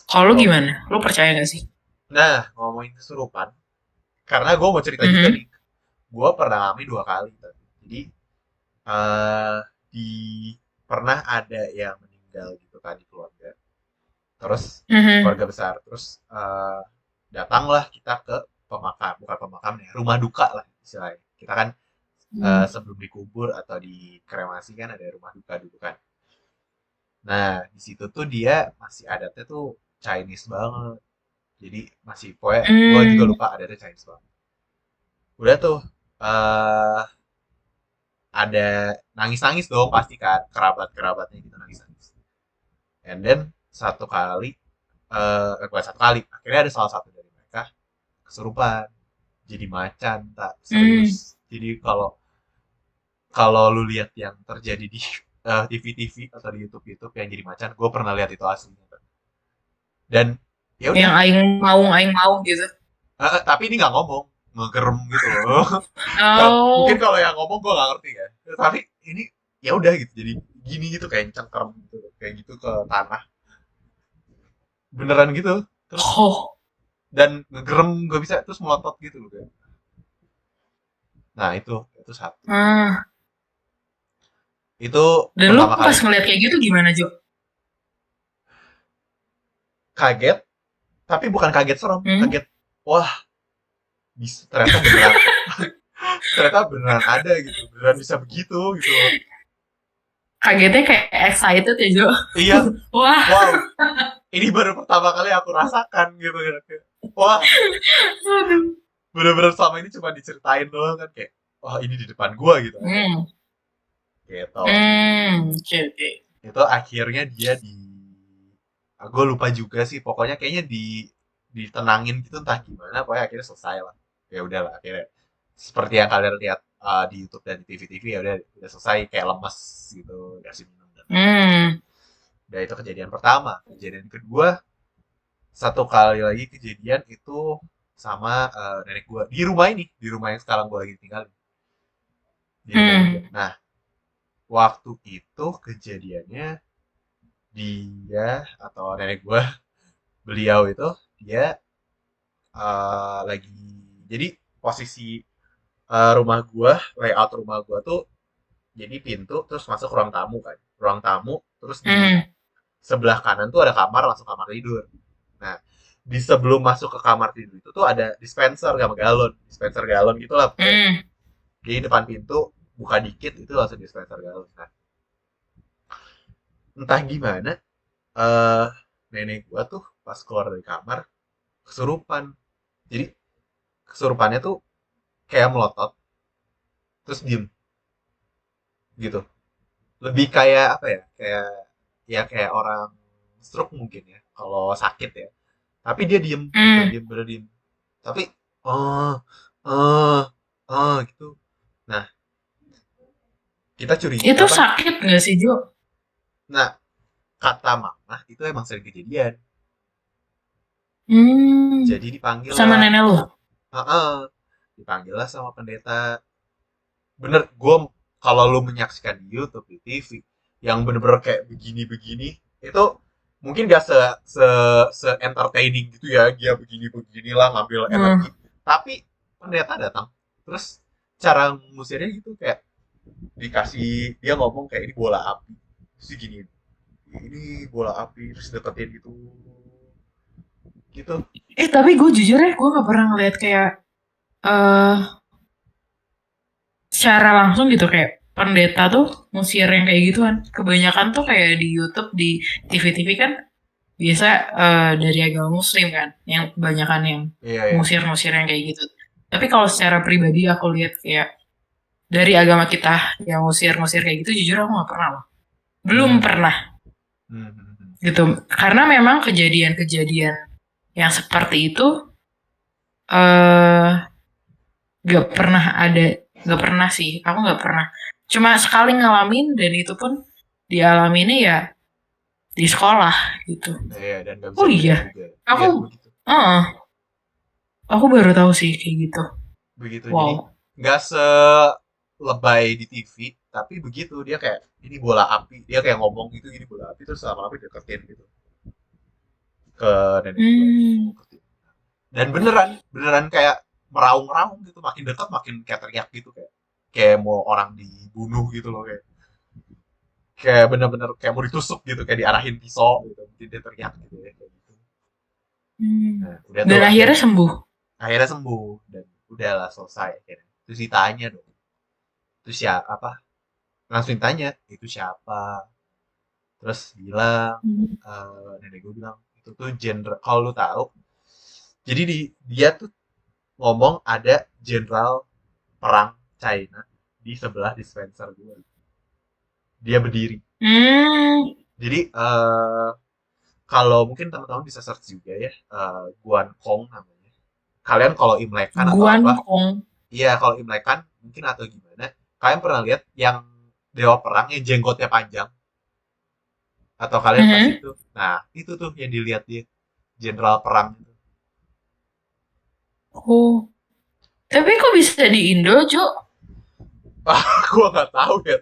Kalau lu Kalau gimana? Lu percaya gak sih? nah ngomongin kesurupan, karena gue mau cerita juga Mhm. nih, gue pernah ngalamin 2 kali tadi. Jadi eh di pernah ada yang meninggal gitu kan di keluarga. Terus Mhm. keluarga besar. Terus datanglah kita ke pemakam, bukan pemakam ya, rumah duka lah istilahnya. Kita kan Mhm. sebelum dikubur atau dikremasi kan ada rumah duka dulu kan. Nah, di situ tuh dia masih adatnya tuh Chinese banget. Jadi masih pokoknya gue juga Mmm. lupa adatnya Chinese banget. Udah tuh eh ada nangis-nangis dong pasti kan kerabat-kerabatnya gitu nangis-nangis. And then satu kali bukan satu kali, akhirnya ada salah satu dari mereka kesurupan jadi macan tak Mmm. serius. Jadi kalau kalau lu lihat yang terjadi di TV-TV atau di YouTube yang jadi macan, gue pernah lihat itu aslinya. Dan ya udah, Yang aing maung gitu? tapi ini nggak ngomong, ngegerem gitu loh. Mungkin Oh. kalau yang ngomong gue nggak ngerti ya, tapi ini ya udah gitu, jadi gini gitu kayak cengkerem gitu, kayak gitu ke tanah, beneran gitu. Terus Oh. dan ngegerem gak bisa, terus melotot gitu loh kayak. Nah itu satu. Ah. Itu Dan lu pertama pas kali ngeliat kayak gitu gimana, Jo? kaget, tapi bukan kaget serem, Mmm? kaget wah bisa, ternyata beneran, ternyata beneran ada gitu, beneran bisa begitu gitu loh. Kagetnya kayak excited ya, Jo? Iya, Wah. wow, ini baru pertama kali aku rasakan gitu ya. Wah, Aduh. bener-bener selama ini cuma diceritain doang kan kayak, wah ini di depan gua gitu ada. Mmm. Gitu. Oke oke. Itu akhirnya dia di, gue lupa juga sih, pokoknya kayaknya ditenangin gitu entah gimana, pokoknya akhirnya selesai lah. Ya udahlah akhirnya seperti yang kalian lihat di YouTube dan di TV-TV, ya udah selesai kayak lemes gitu, kasih minum dan lain-lain. Mmm. Dan itu kejadian pertama. Kejadian kedua, satu kali lagi kejadian itu sama nenek gue di rumah ini, di rumah yang sekarang gue lagi tinggal, di rumah juga. Mmm. Nah, waktu itu kejadiannya dia atau nenek gue, beliau itu dia lagi, jadi posisi rumah gue, layout rumah gue tuh jadi pintu terus masuk ruang tamu kan, ruang tamu terus di Mmm. sebelah kanan tuh ada kamar, langsung kamar tidur. Nah, di sebelum masuk ke kamar tidur itu tuh ada dispenser sama galon, dispenser galon gitulah pokoknya. Mmm. Jadi depan pintu buka dikit itu langsung dispenser galon. Nah, entah gimana eh nenek gua tuh pas keluar dari kamar kesurupan. Jadi kesurupannya tuh kayak melotot terus diem gitu. Lebih kayak apa ya? Kayak ya kayak orang stroke mungkin ya kalau sakit ya. Tapi dia diem gitu, Mmm. diem bener diem. Tapi oh gitu. Nah, kita curiga Itu apa? sakit nggak sih, Jo? Nah, kata mama itu emang sering kejadian. Mmm. Jadi dipanggil Sama lah, nenek lu? dipanggil lah sama pendeta. Bener, gue kalau lu menyaksikan di YouTube, di TV, yang bener-bener kayak begini-begini, itu mungkin gak se entertaining gitu ya, dia begini-beginilah ngambil energi. Heeh. Tapi pendeta datang, terus cara ngusirnya gitu kayak dikasih, dia ngomong kayak ini bola api, terus gini, ini bola api, terus deketin gitu, gitu. Tapi gue jujur ya, gue nggak pernah ngeliat kayak eh secara langsung gitu kayak pendeta tuh ngusir yang kayak gituan. Kebanyakan tuh kayak di YouTube, di TV-TV kan biasa dari agama Muslim kan, yang kebanyakan yang Iya, iya. ngusir-ngusir yang kayak gitu. Tapi kalau secara pribadi aku lihat kayak dari agama kita yang ngusir-ngusir kayak gitu, jujur aku nggak pernah loh. Belum Hmm. pernah Hmm. Hmm. Hmm. gitu. Karena memang kejadian-kejadian yang seperti itu eh gak pernah ada, gak pernah sih, aku gak pernah. Cuma sekali ngalamin dan itu pun dialaminya ya di sekolah gitu. Iya, dan gak bisa Oh dilihat iya, juga. aku, Iya, begitu. heeh, aku baru tahu sih kayak gitu. Begitu, jadi Wow. nggak selebay di TV, tapi begitu dia kayak ini bola api, dia kayak ngomong gitu, ini bola api terus lama-lama deketin gitu. ke nenek gue gitu. Hmm. Dan beneran beneran kayak meraung-raung gitu, makin dekat makin kayak teriak gitu, kayak mau orang dibunuh gitu loh, kayak bener-bener kayak mau ditusuk gitu, kayak diarahin pisau gitu, mungkin dia teriak gitu ya kayak gitu. Hmm. Nah udah tuh Dan akhirnya akhirnya sembuh. akhirnya sembuh dan udahlah selesai akhirnya. Terus ditanya dong, itu siapa, apa, langsung tanya itu siapa, terus bilang, Hmm. nenek gue bilang itu tuh jenderal, kalau lu tahu, jadi dia tuh ngomong ada jenderal perang China di sebelah dispenser gue, dia berdiri. Hmm. Jadi kalau mungkin teman-teman bisa search juga ya, Guan Kong namanya. Kalian kalau imlekan atau Guan apa, Kong. iya kalau imlekan mungkin atau gimana, kalian pernah lihat yang dewa perang yang jenggotnya panjang, atau kalian pasti Mhm. itu, nah itu tuh yang dilihat dia, jenderal perang itu. Oh. Tapi kok bisa di Indo, Jo? Ah, gua nggak tahu ya,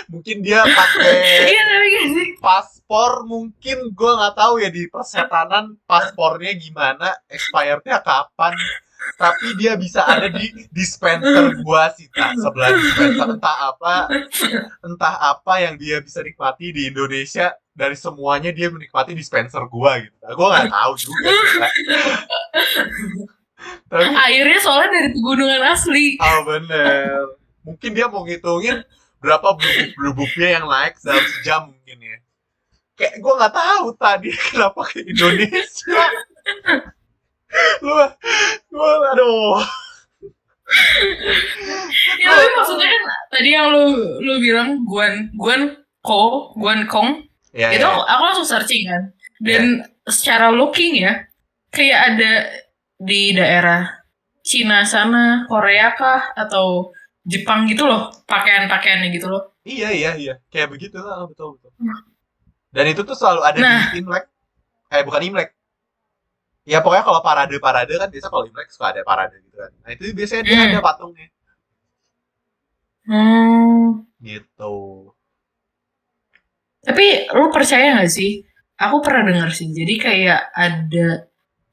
mungkin dia pakai Iya, tapi gak sih? paspor, mungkin gue nggak tahu ya di persetanan paspornya gimana, expirednya kapan, tapi dia bisa ada di dispenser gua sih, tak sebelah dispenser, entah apa yang dia bisa nikmati di Indonesia, dari semuanya dia menikmati dispenser gua gitu. Nah, gua nggak tahu juga sih, tak. Tapi Airnya soalnya dari pegunungan asli. bener, mungkin dia mau ngitungin berapa blubub-blububnya yang naik dalam sejam mungkin ya. Kayak gue nggak tahu tadi kenapa ke Indonesia. Lu, gue, aduh, Ya gue tapi nggak tahu. maksudnya kan tadi yang lu bilang Guan Kong Ya, itu ya, ya, aku langsung searching kan. ya. Dan secara looking ya kayak ada di daerah Cina sana, Korea kah atau Jepang gitu loh, pakaian-pakaiannya gitu loh. Iya, iya, iya. Kayak begitu lah, betul, betul. Dan itu tuh selalu ada di Nah, Imlek. Bukan Imlek. Ya pokoknya kalau parade-parade kan biasa, kalau Imlek suka ada parade gitu kan. Nah itu biasanya dia ada hmm, patungnya. hmm. Gitu. Tapi lu percaya gak sih? Aku pernah dengar sih. Jadi kayak ada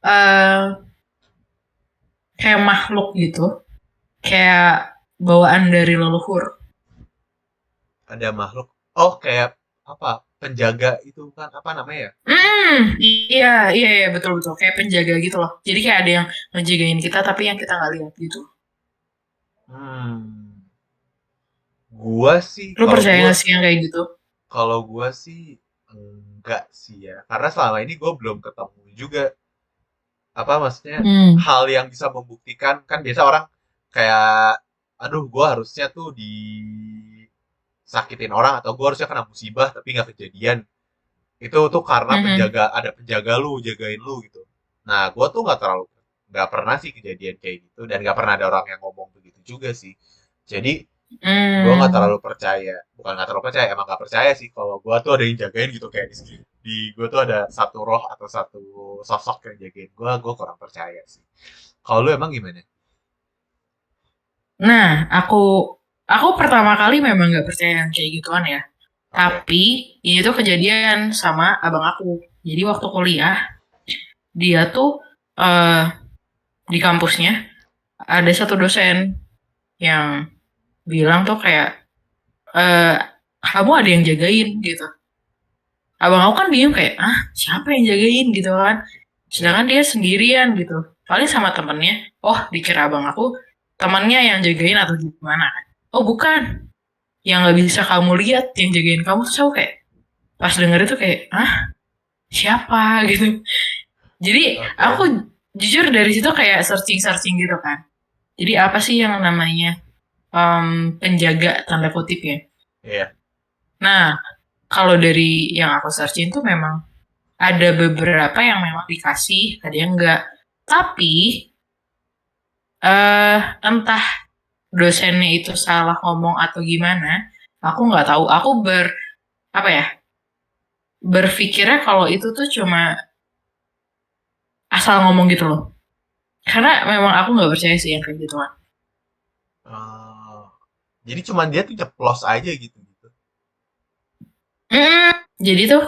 eh kayak makhluk gitu, kayak bawaan dari leluhur. Ada makhluk. Oh kayak apa? Penjaga itu kan apa namanya ya? Iya, iya, iya, betul betul. Kayak penjaga gitu loh. Jadi kayak ada yang ngejagain kita, tapi yang kita nggak lihat gitu. Hmm. Gua sih, Lu percaya gak sih yang kayak gitu? kalau gua sih enggak sih ya. Karena selama ini gua belum ketemu juga, apa maksudnya, Hmm. hal yang bisa membuktikan. Kan biasa orang kayak, aduh gue harusnya tuh disakitin orang, atau gue harusnya kena musibah tapi nggak kejadian, itu tuh karena Mhm. ada penjaga lu jagain lu gitu. Nah gue tuh nggak pernah sih kejadian kayak gitu, dan nggak pernah ada orang yang ngomong begitu juga sih. Jadi gue nggak Hmm. terlalu percaya, bukan nggak terlalu percaya, emang nggak percaya sih kalau gue tuh ada yang jagain gitu, kayak di gue tuh ada satu roh atau satu sosok yang jagain gue kurang percaya sih. Kalau lu emang gimana? Nah, aku pertama kali memang nggak percaya yang kayak gituan ya. Oke. Tapi ini tuh kejadian sama abang aku. Jadi waktu kuliah, dia tuh eh di kampusnya ada satu dosen yang bilang tuh kayak eh kamu ada yang jagain gitu. Abang aku kan bingung kayak, ah siapa yang jagain gitu kan. Iya. Sedangkan dia sendirian gitu. Paling sama temennya. Oh dikira abang aku temannya yang jagain atau gimana kan. Oh bukan, yang nggak bisa kamu lihat yang jagain kamu. Terus aku kayak pas denger itu kayak, ah siapa gitu. Jadi aku Oke. jujur dari situ kayak searching-searching gitu kan. Jadi apa sih yang namanya penjaga tanda kutip ya. Iya. Nah, kalau dari yang aku searching tuh memang ada beberapa yang memang dikasih, ada yang enggak. Tapi entah dosennya itu salah ngomong atau gimana, aku nggak tahu. Aku apa ya? Berpikirnya kalau itu tuh cuma asal ngomong gitu loh. Karena memang aku nggak percaya sih yang kayak gituan. Oh. Jadi cuman dia tuh ceplos aja gitu gitu. Mm, Jadi tuh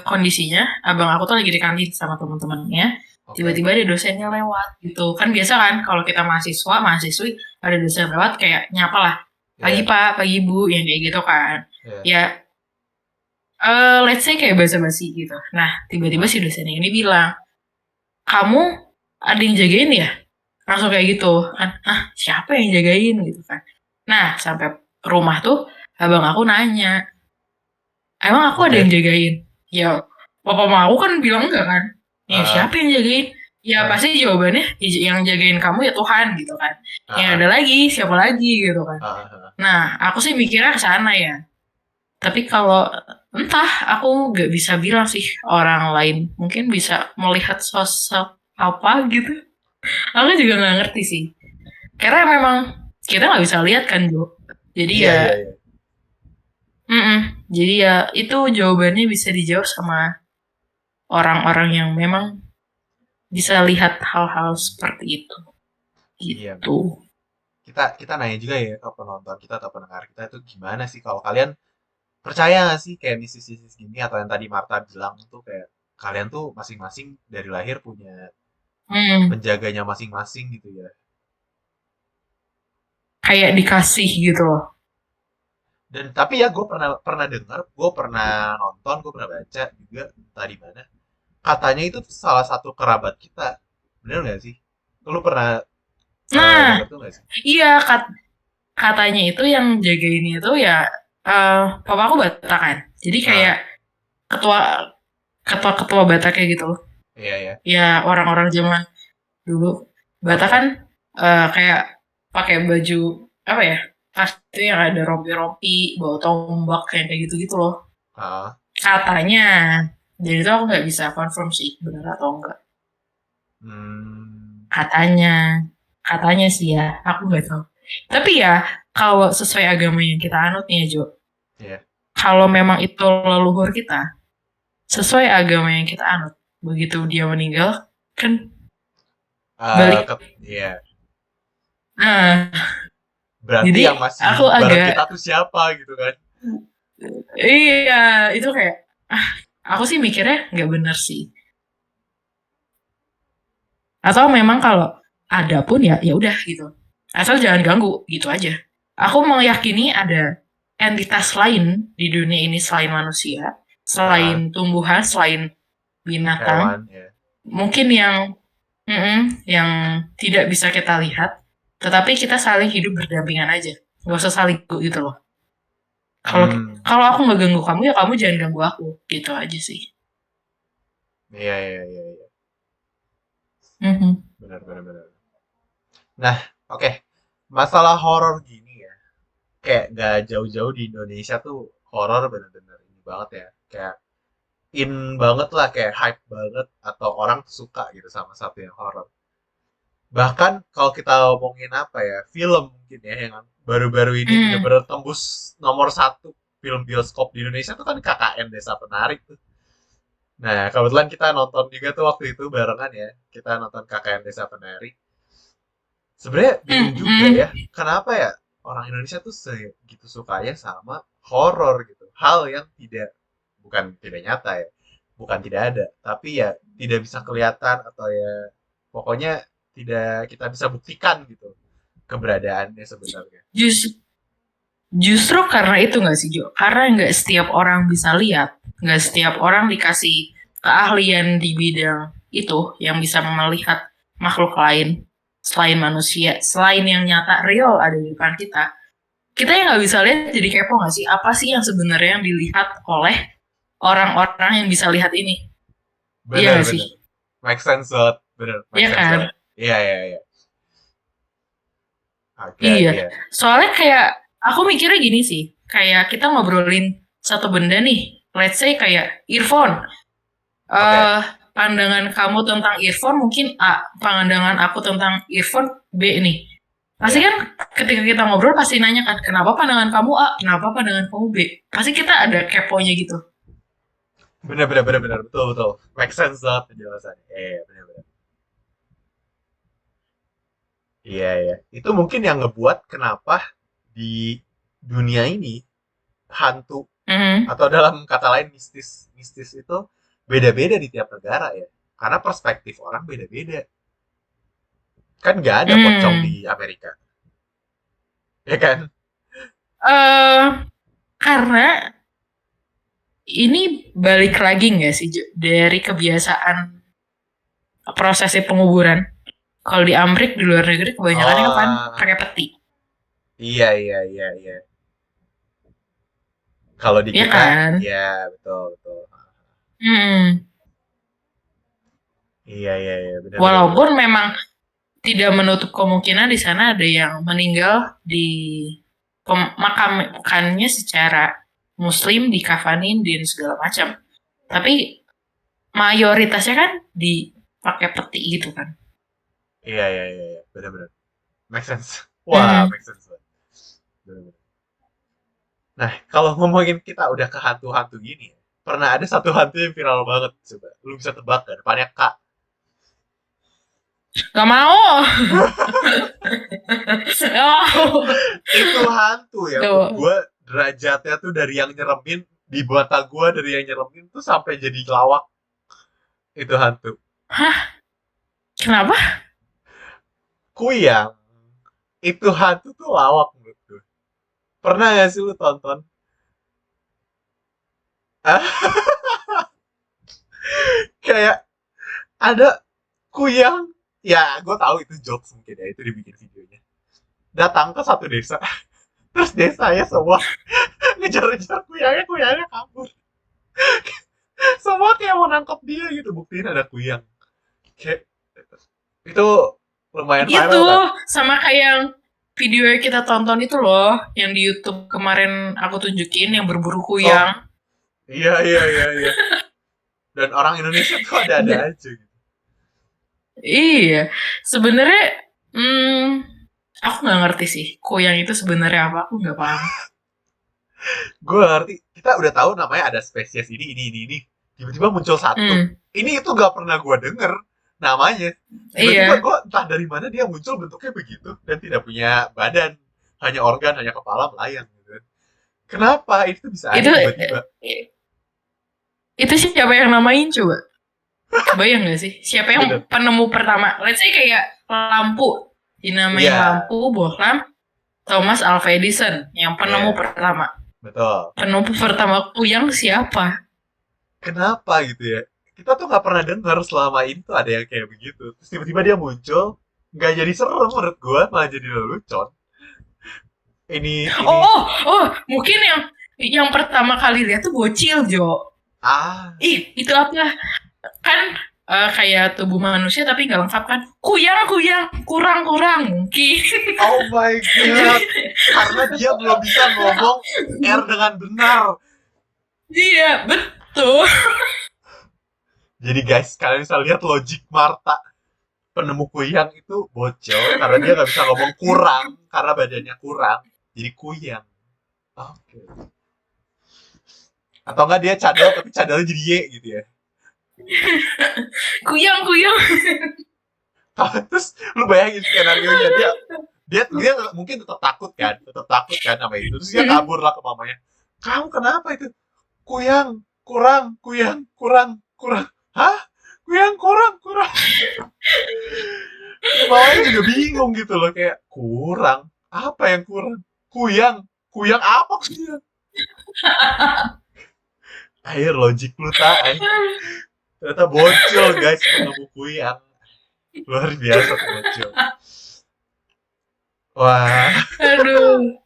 kondisinya abang aku tuh lagi di kantin sama teman-temannya. Oke. Tiba-tiba ada dosennya lewat gitu. Kan biasa kan kalau kita mahasiswa, mahasiswi ada dosen lewat kayak nyapa lah. Pagi Iya, Pak, pagi Bu, yang kayak gitu kan. iya. Ya, let's say kayak basa-basi gitu. Nah, tiba-tiba Ah, si dosennya ini bilang, "Kamu ada yang jagain ya?" Langsung kayak gitu kan. "Hah, siapa yang jagain?" gitu kan. Nah, sampai rumah tuh abang aku nanya, "Emang aku ada yang oke. jagain?" Ya, papa mama aku kan bilang enggak kan. Ya, Ah, siapa yang jagain? Ya ah, pasti jawabannya yang jagain kamu ya Tuhan gitu kan. Yang ah, ada ah, lagi, siapa lagi gitu kan. ah, ah. Nah, aku sih mikirnya ke sana ya. Tapi kalau entah, aku nggak bisa bilang sih orang lain. Mungkin bisa melihat sosok apa gitu. Aku juga nggak ngerti sih. Karena memang kita nggak bisa lihat kan, Jo. Jadi Iya, ya, iya, iya. mm jadi ya itu jawabannya bisa dijawab sama orang-orang yang memang bisa lihat hal-hal seperti itu. Iya. Gitu. Kita kita nanya juga ya ke penonton kita atau pendengar kita itu gimana sih kalau kalian percaya nggak sih kayak misi-misi gini atau yang tadi Marta bilang tuh kayak kalian tuh masing-masing dari lahir punya Hmm, penjaganya masing-masing gitu ya. kayak dikasih gitu loh. Dan tapi ya gue pernah pernah dengar, gue pernah nonton, gue pernah baca juga tadi mana katanya itu tuh salah satu kerabat kita. Bener nggak sih? Lu pernah Nah, denger tuh nggak sih? iya katanya itu yang jagain itu ya papa aku Batak kan. Jadi kayak Nah, ketua ketua Batak kayak gitu loh. iya ya. Ya orang-orang zaman dulu Batak kan Oke. kayak pakai baju apa ya? Pasti yang ada rompi-rompi, bawa tombak kayak gitu-gitu loh. Ah, Katanya. Jadi itu aku nggak bisa confirm sih benar atau enggak. hmm, Katanya, katanya sih ya, aku nggak tahu. Tapi ya kalau sesuai agama yang kita anut nih ya Jo, iya. kalau memang itu leluhur kita, sesuai agama yang kita anut, begitu dia meninggal, kan balik. Iya. Nah, Berarti jadi yang masih aku bareng agak, kita tuh siapa gitu kan? iya, itu kayak, ah, aku sih mikirnya nggak bener sih. Atau memang kalau ada pun ya ya udah gitu. Asal jangan ganggu gitu aja. Aku meyakini ada entitas lain di dunia ini selain manusia, Ah, selain tumbuhan, selain binatang, hewan ya. mungkin yang tidak bisa kita lihat, tetapi kita saling hidup berdampingan aja. Gak usah saling gitu loh. Kalau Hmm, kalau aku nggak ganggu kamu ya kamu jangan ganggu aku, gitu aja sih. iya iya iya iya. Mhm. Benar benar benar. Nah, oke. Masalah horor gini ya. Kayak gak jauh-jauh di Indonesia tuh horor bener-bener ini banget ya. Kayak in banget lah, kayak hype banget atau orang suka gitu sama satu yang horor. Bahkan kalau kita ngomongin apa ya, film mungkin ya yang baru-baru ini Hmm. bener-bener tembus nomor satu film bioskop di Indonesia tuh kan KKN Desa Penari tuh. Nah, kebetulan kita nonton juga tuh waktu itu barengan ya. Kita nonton KKN Desa Penari. Sebenarnya bingung juga Hmm. ya, kenapa ya orang Indonesia tuh segitu sukanya sama horor gitu. Hal yang bukan tidak nyata ya, bukan tidak ada, tapi ya tidak bisa kelihatan atau ya pokoknya tidak kita bisa buktikan gitu keberadaannya sebenarnya. Just Justru karena itu nggak sih Jo? Karena nggak setiap orang bisa lihat, nggak setiap orang dikasih keahlian di bidang itu yang bisa melihat makhluk lain selain manusia, selain yang nyata real ada di depan kita. Kita yang nggak bisa lihat jadi kepo nggak sih? Apa sih yang sebenarnya yang dilihat oleh orang-orang yang bisa lihat ini? Iya Bener nggak bener, sih? make sense banget, bener make Iya sense kan? banget. Iya iya iya, oke Iya. iya, Soalnya kayak aku mikirnya gini sih, kayak kita ngobrolin satu benda nih, let's say kayak earphone. oke eh Pandangan kamu tentang earphone mungkin A, pandangan aku tentang earphone B nih. Pasti iya, kan ketika kita ngobrol pasti nanya kan, kenapa pandangan kamu A, kenapa pandangan kamu B? Pasti kita ada keponya gitu. bener bener bener bener, betul betul, make sense banget penjelasannya. Iya bener bener. Iya, iya. Itu mungkin yang ngebuat kenapa di dunia ini hantu Atau dalam kata lain mistis. Mistis itu beda-beda di tiap negara ya. Karena perspektif orang beda-beda. Kan nggak ada pocong Hmm. di Amerika. Ya kan? eh karena ini balik lagi nggak sih dari kebiasaan prosesi penguburan. Kalau di Amrik di luar negeri kebanyakannya kapan Oh, pakai peti, iya, iya, iya, iya. Kalau di ya kita, kan? ya betul, betul. Hmm. Iya, iya, iya, benar, benar, benar. Walaupun memang tidak menutup kemungkinan di sana ada yang meninggal di pemakamannya secara Muslim dikafanin dan segala macam. Tapi mayoritasnya kan dipakai peti gitu kan. Iya, iya, iya, iya, benar, benar. Make sense. Wah, Hmm. make sense. Benar, benar. Nah, kalau ngomongin kita udah ke hantu-hantu gini, pernah ada satu hantu yang viral banget, coba. Lu bisa tebak kan? Depannya K. Gak mau. Gak mau. Itu hantu ya, Gak menurut mau. gue derajatnya tuh dari yang nyeremin, di mata gue dari yang nyeremin tuh sampai jadi lawak. Itu hantu. Hah? Kenapa? Kuyang. Itu hantu tuh lawak menurut gue. Pernah gak sih lu tonton? Ah, kayak ada kuyang. Ya, gue tahu itu jokes mungkin ya, itu dibikin videonya. Datang ke satu desa, terus desanya semua ngejar-ngejar kuyangnya, kuyangnya kabur. Semua kayak mau nangkep dia gitu, buktiin ada kuyang. Kayak, itu lumayan Itu viral kan? sama kayak yang video yang kita tonton itu loh, yang di YouTube kemarin aku tunjukin yang berburu Oh, kuyang. iya, iya, iya, iya. Dan orang Indonesia tuh ada-ada Da- aja gitu. iya, sebenarnya aku nggak ngerti sih kuyang itu sebenarnya apa, aku nggak paham. Gue ngerti, kita udah tahu namanya ada spesies ini. Tiba-tiba muncul satu. Hmm, Ini itu gak pernah gue denger namanya. Tiba-tiba iya, gue entah dari mana dia muncul bentuknya begitu dan tidak punya badan, hanya organ, hanya kepala melayang gitu kan. Kenapa itu bisa ada itu tiba-tiba? itu siapa yang namain coba? Kebayang nggak sih? Siapa yang Bener. penemu pertama? Let's say kayak lampu, dinamain Iya, lampu bohlam Thomas Alva Edison yang penemu iya, pertama. betul. Penemu pertama kuyang siapa? Kenapa gitu ya? Kita tuh nggak pernah dengar selama ini tuh ada yang kayak begitu. Terus tiba-tiba dia muncul, nggak jadi serem menurut gue, malah jadi lelucon. Ini, Oh, oh, mungkin yang pertama kali lihat tuh bocil, Jo. ah, Ih, itu apa? Kan kayak tubuh manusia tapi nggak lengkap kan? Kuyang, kuyang, kurang, kurang mungkin. oh my god, karena dia belum bisa ngomong R dengan benar. Iya, betul. Jadi guys, kalian bisa lihat logik Marta, penemu kuyang itu bocil karena dia nggak bisa ngomong kurang karena badannya kurang, jadi kuyang. Oke. Okay. Atau enggak dia cadel tapi cadelnya jadi Y gitu ya. Kuyang, kuyang. Terus lu bayangin skenario nya, dia mungkin tetap takut kan sama itu. Terus dia kabur lah ke mamanya. Kamu kenapa itu? Kuyang, kurang, kuyang, kurang, kurang. Hah? Kuyang kurang, kurang. Ya mamanya juga bingung gitu loh, kayak kurang. Apa yang kurang? Kuyang, kuyang apa kuyang? Air logik lu tak, ternyata bocil guys penemu kuyang. Luar biasa tuh bocil. Wah, Aduh.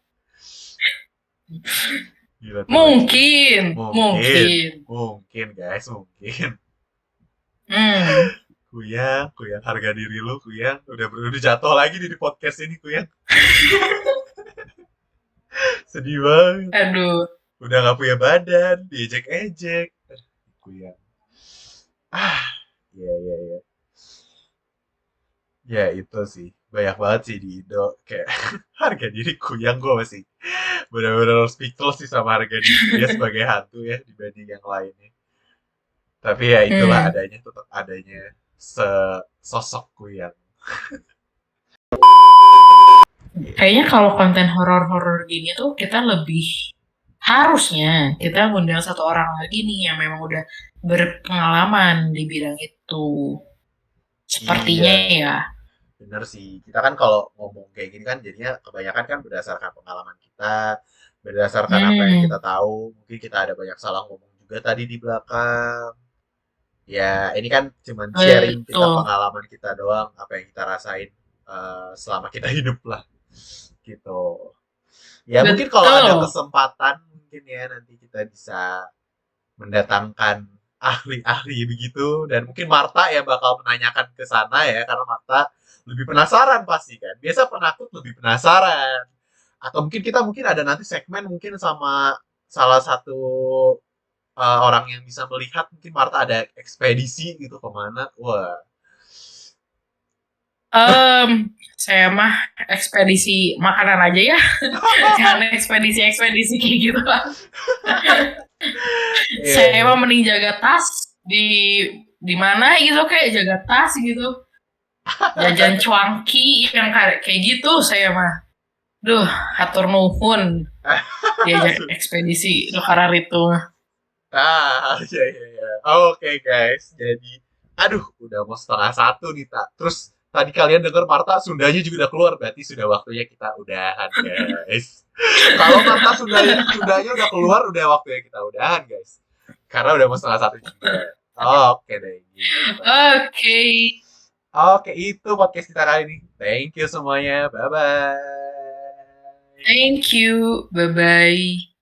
gila tuh bocil. Mungkin, Mungkin, mungkin. mungkin guys, mungkin. Hmm. Kuyang, kuyang harga diri lu, kuyang. Udah jatuh lagi di podcast ini, kuyang. Sedih banget. Aduh. Udah gak punya badan, diejek-ejek. Kuyang. Ah, iya, iya, iya. Ya itu sih. Banyak banget sih di Indo. Kayak harga diri kuyang gue masih benar-benar speechless sih sama harga diri dia sebagai hantu ya dibanding yang lainnya. Tapi ya itulah Hmm. adanya, tetap adanya sosok kuyang. Kayaknya kalau konten horor-horor gini tuh kita lebih harusnya kita ngundang satu orang lagi nih yang memang udah berpengalaman di bidang itu. Iya, Sepertinya ya. bener sih. Kita kan kalau ngomong kayak gini kan jadinya kebanyakan kan berdasarkan pengalaman kita, berdasarkan apa yang kita Hmm, tahu. Mungkin kita ada banyak salah ngomong juga tadi di belakang. Ya, ini kan cuman sharing kita betul. pengalaman kita doang, apa yang kita rasain selama kita hidup lah, gitu. Ya, mungkin kalau ada Betul. kesempatan, mungkin ya nanti kita bisa mendatangkan ahli-ahli begitu, dan mungkin Marta yang bakal menanyakan ke sana ya, karena Marta lebih penasaran pasti kan. Biasa penakut lebih penasaran. Atau mungkin ada nanti segmen mungkin sama salah satu orang yang bisa melihat, mungkin Marta ada ekspedisi gitu kemana. Wah. Em, saya mah ekspedisi makanan aja ya. Jangan ekspedisi-ekspedisi kayak gitu. Iya, Saya iya. mah mending jaga tas di mana gitu, kayak jaga tas gitu. Jajan cuanki yang kayak gitu saya mah. Duh, hatur nuhun diajak ekspedisi lu karar itu. Iya, iya, iya. Oke, guys. Jadi, aduh, udah mau setengah satu nih, Tak. Terus, tadi kalian dengar Marta Sundanya juga udah keluar, berarti sudah waktunya kita udahan, guys. Kalau Marta Sundanya udah keluar, udah waktunya kita udahan, guys. Karena udah mau setengah satu juga. Oke deh, gitu. Oke, Oke, itu podcast kita kali ini. Thank you semuanya. Bye-bye. thank you. Bye bye.